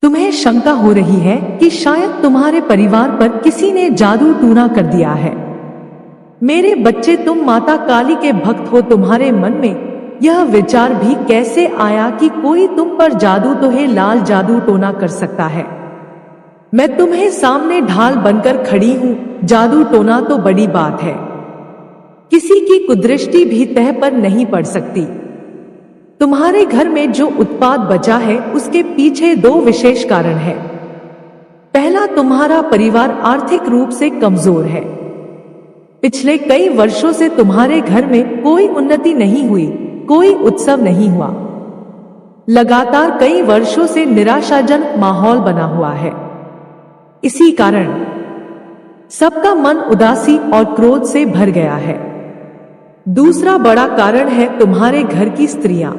तुम्हें शंका हो रही है कि शायद तुम्हारे परिवार पर किसी ने जादू टूना कर दिया है। मेरे बच्चे, तुम माता काली के भक्त हो। तुम्हारे मन में यह विचार भी कैसे आया कि कोई तुम पर जादू टोहे लाल जादू टोना कर सकता है? मैं तुम्हें सामने ढाल बनकर खड़ी हूँ। जादू टोना तो बड़ी बात है, किसी की कुदृष्टि भी तह पर नहीं पड़ सकती। तुम्हारे घर में जो उत्पाद बचा है उसके पीछे दो विशेष कारण हैं। पहला, तुम्हारा परिवार आर्थिक रूप से कमजोर है। पिछले कई वर्षों से तुम्हारे घर में कोई उन्नति नहीं हुई, कोई उत्सव नहीं हुआ। लगातार कई वर्षों से निराशाजनक माहौल बना हुआ है। इसी कारण सबका मन उदासी और क्रोध से भर गया है। दूसरा बड़ा कारण है तुम्हारे घर की स्त्रियां।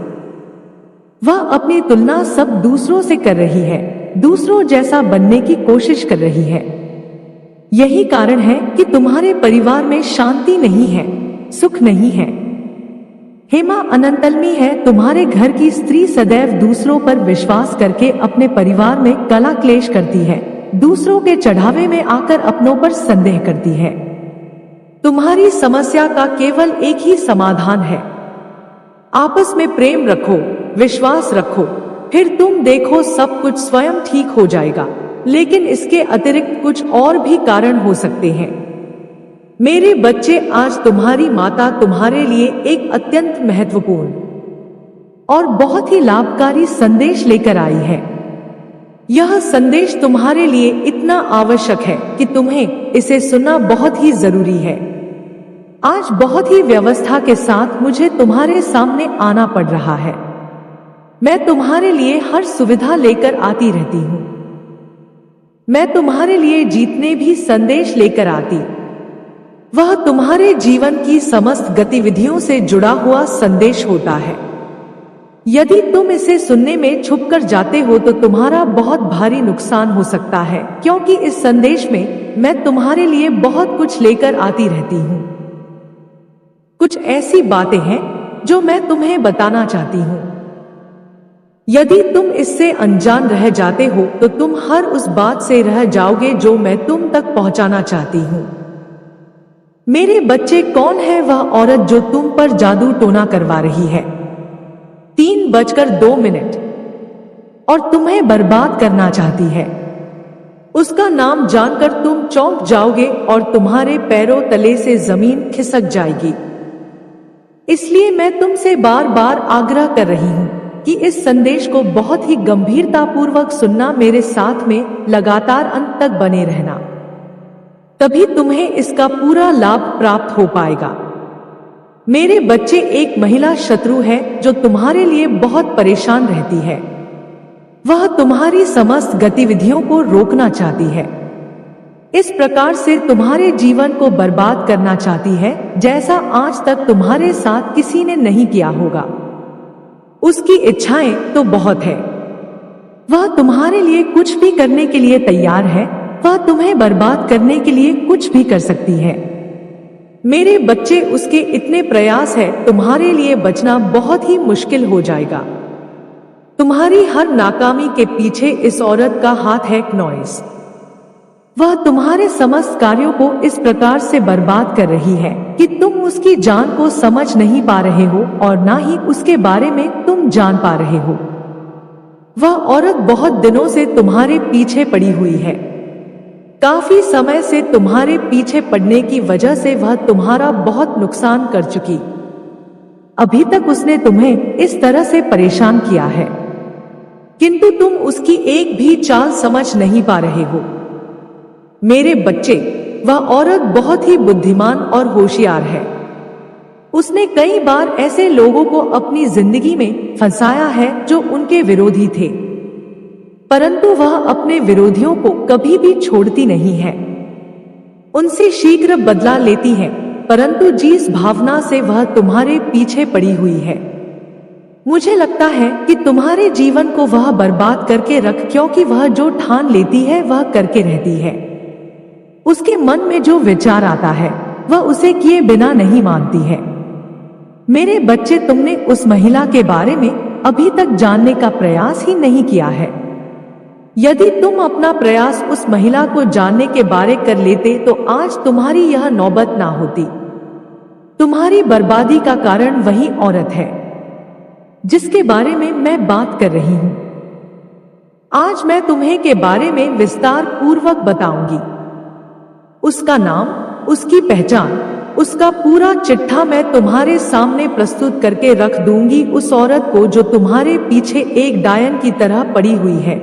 वह अपनी तुलना सब दूसरों से कर रही है, दूसरों जैसा बनने की कोशिश कर रही है। यही कारण है कि तुम्हारे परिवार में शांति नहीं है, सुख नहीं है। हेमा अनंतलमी है तुम्हारे घर की स्त्री। सदैव दूसरों पर विश्वास करके अपने परिवार में कलह क्लेश करती है, दूसरों के चढ़ावे में आकर अपनों पर संदेह करती है। तुम्हारी समस्या का केवल एक ही समाधान है, आपस में प्रेम रखो, विश्वास रखो, फिर तुम देखो सब कुछ स्वयं ठीक हो जाएगा। लेकिन इसके अतिरिक्त कुछ और भी कारण हो सकते हैं। मेरे बच्चे, आज तुम्हारी माता तुम्हारे लिए एक अत्यंत महत्वपूर्ण और बहुत ही लाभकारी संदेश लेकर आई है। यह संदेश तुम्हारे लिए इतना आवश्यक है कि तुम्हें इसे सुनना बहुत ही जरूरी है। आज बहुत ही व्यवस्था के साथ मुझे तुम्हारे सामने आना पड़ रहा है। मैं तुम्हारे लिए हर सुविधा लेकर आती रहती हूँ। मैं तुम्हारे लिए जितने भी संदेश लेकर आती, वह तुम्हारे जीवन की समस्त गतिविधियों से जुड़ा हुआ संदेश होता है। यदि तुम इसे सुनने में छुप कर जाते हो तो तुम्हारा बहुत भारी नुकसान हो सकता है, क्योंकि इस संदेश में मैं तुम्हारे लिए बहुत कुछ लेकर आती रहती हूँ। कुछ ऐसी बातें हैं जो मैं तुम्हें बताना चाहती हूँ। यदि तुम इससे अनजान रह जाते हो तो तुम हर उस बात से रह जाओगे जो मैं तुम तक पहुंचाना चाहती हूँ। मेरे बच्चे, कौन है वह औरत जो तुम पर जादू टोना करवा रही है? 3:02 और तुम्हें बर्बाद करना चाहती है। उसका नाम जानकर तुम चौंक जाओगे और तुम्हारे पैरों तले से जमीन खिसक जाएगी। इसलिए मैं तुमसे बार बार आग्रह कर रही हूँ कि इस संदेश को बहुत ही गंभीरतापूर्वक सुनना, मेरे साथ में लगातार अंत तक बने रहना, तभी तुम्हें इसका पूरा लाभ प्राप्त हो पाएगा। मेरे बच्चे, एक महिला शत्रु है जो तुम्हारे लिए बहुत परेशान रहती है। वह तुम्हारी समस्त गतिविधियों को रोकना चाहती है, इस प्रकार से तुम्हारे जीवन को बर्बाद करना चाहती है जैसा आज तक तुम्हारे साथ किसी ने नहीं किया होगा। उसकी इच्छाएं तो बहुत है, वह तुम्हारे लिए कुछ भी करने के लिए तैयार है। वह तुम्हें बर्बाद करने के लिए कुछ भी कर सकती है। मेरे बच्चे, उसके इतने प्रयास है, तुम्हारे लिए बचना बहुत ही मुश्किल हो जाएगा। तुम्हारी हर नाकामी के पीछे इस औरत का हाथ है, नॉइस। वह तुम्हारे समस्त कार्यों को इस प्रकार से बर्बाद कर रही है कि तुम उसकी जान को समझ नहीं पा रहे हो और ना ही उसके बारे में तुम जान पा रहे हो। वह औरत बहुत दिनों से तुम्हारे पीछे पड़ी हुई है। काफी समय से तुम्हारे पीछे पड़ने की वजह से वह तुम्हारा बहुत नुकसान कर चुकी। अभी तक उसने तुम्हें इस तरह से परेशान किया है, किंतु तुम उसकी एक भी चाल समझ नहीं पा रहे हो। मेरे बच्चे, वह औरत बहुत ही बुद्धिमान और होशियार है। उसने कई बार ऐसे लोगों को अपनी जिंदगी में फंसाया है जो उनके विरोधी थे, परंतु वह अपने विरोधियों को कभी भी छोड़ती नहीं है। उनसे शीघ्र बदला लेती है, परंतु जिस भावना से वह तुम्हारे पीछे पड़ी हुई है, मुझे लगता है कि तुम्हारे जीवन को वह बर्बाद करके रख, क्योंकि वह जो ठान लेती है वह करके रहती है। उसके मन में जो विचार आता है वह उसे किए बिना नहीं मानती है। मेरे बच्चे, तुमने उस महिला के बारे में अभी तक जानने का प्रयास ही नहीं किया है। यदि तुम अपना प्रयास उस महिला को जानने के बारे कर लेते तो आज तुम्हारी यह नौबत ना होती। तुम्हारी बर्बादी का कारण वही औरत है जिसके बारे में मैं बात कर रही हूं। आज मैं तुम्हें के बारे में विस्तार पूर्वक बताऊंगी। उसका नाम, उसकी पहचान, उसका पूरा चिट्ठा मैं तुम्हारे सामने प्रस्तुत करके रख दूंगी। उस औरत को जो तुम्हारे पीछे एक डायन की तरह पड़ी हुई है।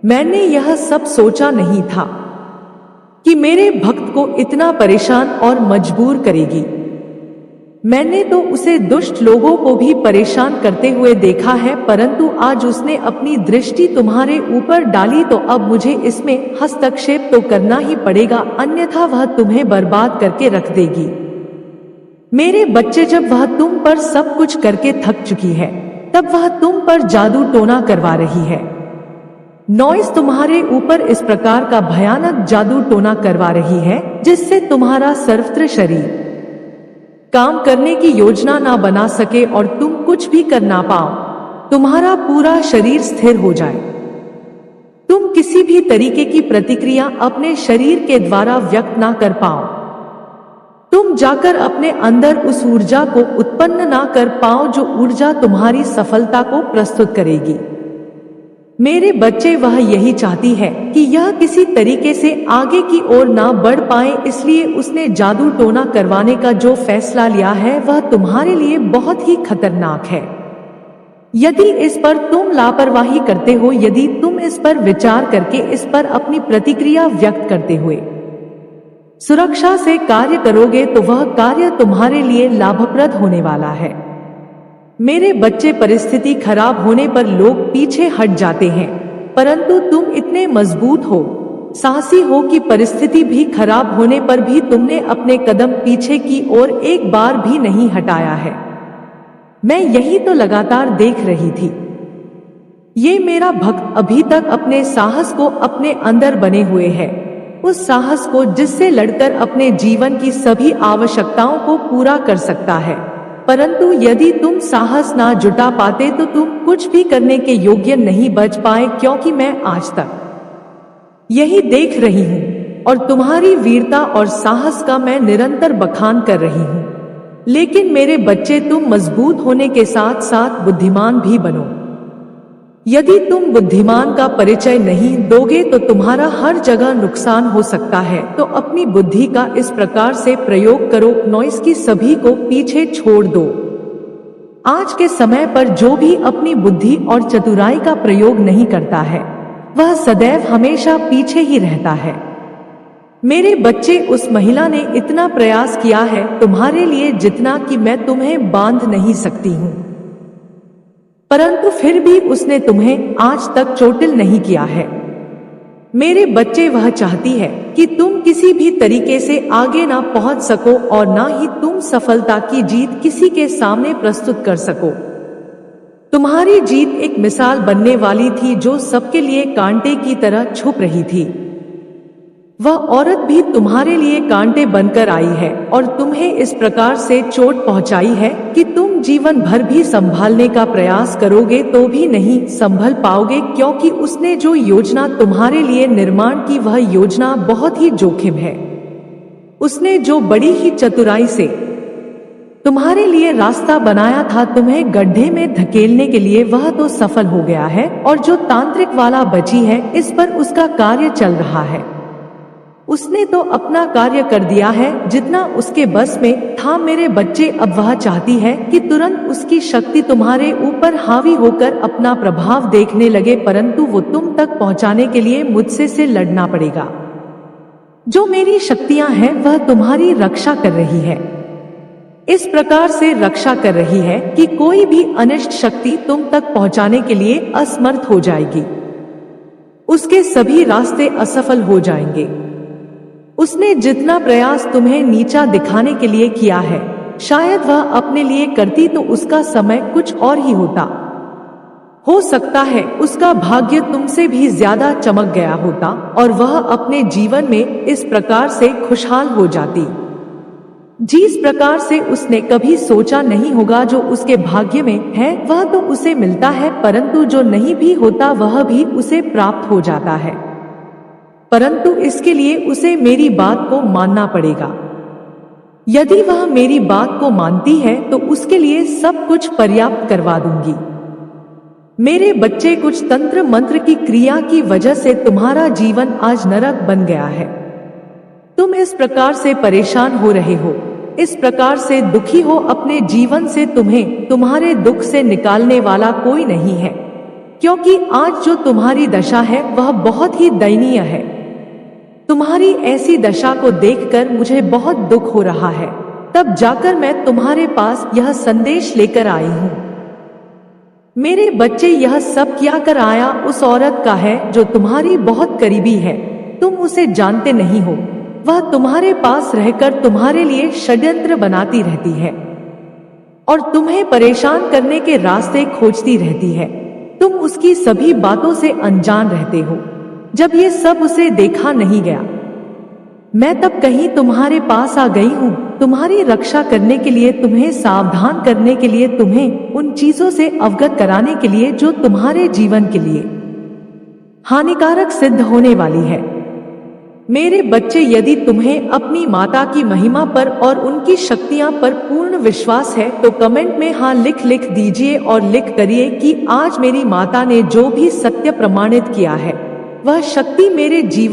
मैंने यह सब सोचा नहीं था कि मेरे भक्त को इतना परेशान और मजबूर करेगी। मैंने तो उसे दुष्ट लोगों को भी परेशान करते हुए देखा है, परंतु आज उसने अपनी दृष्टि तुम्हारे ऊपर डाली तो अब मुझे इसमें हस्तक्षेप तो करना ही पड़ेगा, अन्यथा वह तुम्हें बर्बाद करके रख देगी। मेरे बच्चे, जब वह तुम पर सब कुछ करके थक चुकी है तब वह तुम पर जादू टोना करवा रही है। नॉइस तुम्हारे ऊपर इस प्रकार का भयानक जादू टोना करवा रही है जिससे तुम्हारा सर्वत्र शरीर काम करने की योजना ना बना सके और तुम कुछ भी कर ना पाओ। तुम्हारा पूरा शरीर स्थिर हो जाए। तुम किसी भी तरीके की प्रतिक्रिया अपने शरीर के द्वारा व्यक्त ना कर पाओ। तुम जाकर अपने अंदर उस ऊर्जा को उत्पन्न ना कर पाओ जो ऊर्जा तुम्हारी सफलता को प्रस्तुत करेगी। मेरे बच्चे, वह यही चाहती है कि यह किसी तरीके से आगे की ओर ना बढ़ पाए, इसलिए उसने जादू टोना करवाने का जो फैसला लिया है वह तुम्हारे लिए बहुत ही खतरनाक है। यदि इस पर तुम लापरवाही करते हो, यदि तुम इस पर विचार करके इस पर अपनी प्रतिक्रिया व्यक्त करते हुए सुरक्षा से कार्य करोगे तो वह कार्य तुम्हारे लिए लाभप्रद होने वाला है। मेरे बच्चे, परिस्थिति खराब होने पर लोग पीछे हट जाते हैं, परंतु तुम इतने मजबूत हो, साहसी हो कि परिस्थिति भी खराब होने पर भी तुमने अपने कदम पीछे की ओर एक बार भी नहीं हटाया है। मैं यही तो लगातार देख रही थी। ये मेरा भक्त अभी तक अपने साहस को अपने अंदर बने हुए है, उस साहस को जिससे लड़कर अपने जीवन की सभी आवश्यकताओं को पूरा कर सकता है। परंतु यदि तुम साहस ना जुटा पाते तो तुम कुछ भी करने के योग्य नहीं बच पाए, क्योंकि मैं आज तक यही देख रही हूँ और तुम्हारी वीरता और साहस का मैं निरंतर बखान कर रही हूँ। लेकिन मेरे बच्चे, तुम मजबूत होने के साथ साथ बुद्धिमान भी बनो। यदि तुम बुद्धिमान का परिचय नहीं दोगे तो तुम्हारा हर जगह नुकसान हो सकता है। तो अपनी बुद्धि का इस प्रकार से प्रयोग करो, नॉइस की सभी को पीछे छोड़ दो। आज के समय पर जो भी अपनी बुद्धि और चतुराई का प्रयोग नहीं करता है वह सदैव हमेशा पीछे ही रहता है। मेरे बच्चे, उस महिला ने इतना प्रयास किया है तुम्हारे लिए जितना कि मैं तुम्हें बांध नहीं सकती हूँ, परंतु फिर भी उसने तुम्हें आज तक चोटिल नहीं किया है। मेरे बच्चे, वह चाहती है कि तुम किसी भी तरीके से आगे ना पहुंच सको और ना ही तुम सफलता की जीत किसी के सामने प्रस्तुत कर सको। तुम्हारी जीत एक मिसाल बनने वाली थी जो सबके लिए कांटे की तरह छुप रही थी। वह औरत भी तुम्हारे लिए कांटे बनकर आई है और तुम्हें इस प्रकार से चोट पहुंचाई है कि तुम जीवन भर भी संभालने का प्रयास करोगे तो भी नहीं संभल पाओगे, क्योंकि उसने जो योजना तुम्हारे लिए निर्माण की वह योजना बहुत ही जोखिम है। उसने जो बड़ी ही चतुराई से तुम्हारे लिए रास्ता बनाया था तुम्हें गड्ढे में धकेलने के लिए, वह तो सफल हो गया है और जो तांत्रिक वाला बची है इस पर उसका कार्य चल रहा है। उसने तो अपना कार्य कर दिया है जितना उसके बस में था। मेरे बच्चे, अब वह चाहती है कि तुरंत उसकी शक्ति तुम्हारे ऊपर हावी होकर अपना प्रभाव देखने लगे, परंतु वो तुम तक पहुंचाने के लिए मुझसे से लड़ना पड़ेगा। जो मेरी शक्तियां हैं वह तुम्हारी रक्षा कर रही है, इस प्रकार से रक्षा कर रही है कि कोई भी अनिष्ट शक्ति तुम तक पहुंचाने के लिए असमर्थ हो जाएगी। उसके सभी रास्ते असफल हो जाएंगे। उसने जितना प्रयास तुम्हें नीचा दिखाने के लिए किया है, शायद वह अपने लिए करती तो उसका समय कुछ और ही होता। हो सकता है उसका भाग्य तुमसे भी ज्यादा चमक गया होता और वह अपने जीवन में इस प्रकार से खुशहाल हो जाती। जिस प्रकार से उसने कभी सोचा नहीं होगा जो उसके भाग्य में है वह तो उसे मिलता है, परंतु जो नहीं भी होता वह भी उसे प्राप्त हो जाता है। परंतु इसके लिए उसे मेरी बात को मानना पड़ेगा। यदि वह मेरी बात को मानती है तो उसके लिए सब कुछ पर्याप्त करवा दूंगी। मेरे बच्चे, कुछ तंत्र मंत्र की क्रिया की वजह से तुम्हारा जीवन आज नरक बन गया है। तुम इस प्रकार से परेशान हो रहे हो, इस प्रकार से दुखी हो अपने जीवन से। तुम्हें तुम्हारे दुख से निकालने वाला कोई नहीं है, क्योंकि आज जो तुम्हारी दशा है वह बहुत ही दयनीय है। तुम्हारी ऐसी दशा को देखकर मुझे बहुत दुख हो रहा है, तब जाकर मैं तुम्हारे पास यह संदेश लेकर आई हूँ। मेरे बच्चे, यह सब क्या कर आया उस औरत का है जो तुम्हारी बहुत करीबी है। तुम उसे जानते नहीं हो, वह तुम्हारे पास रहकर तुम्हारे लिए षड्यंत्र बनाती रहती है और तुम्हें परेशान करने के रास्ते खोजती रहती है। तुम उसकी सभी बातों से अनजान रहते हो। जब ये सब उसे देखा नहीं गया, मैं तब कहीं तुम्हारे पास आ गई हूँ, तुम्हारी रक्षा करने के लिए, तुम्हें सावधान करने के लिए, तुम्हें उन चीजों से अवगत कराने के लिए जो तुम्हारे जीवन के लिए हानिकारक सिद्ध होने वाली है। मेरे बच्चे, यदि तुम्हें अपनी माता की महिमा पर और उनकी शक्तियां पर पूर्ण विश्वास है तो कमेंट में हाँ लिख दीजिए और लिख करिए कि आज मेरी माता ने जो भी सत्य प्रमाणित किया है वह शक्ति मेरे जीवन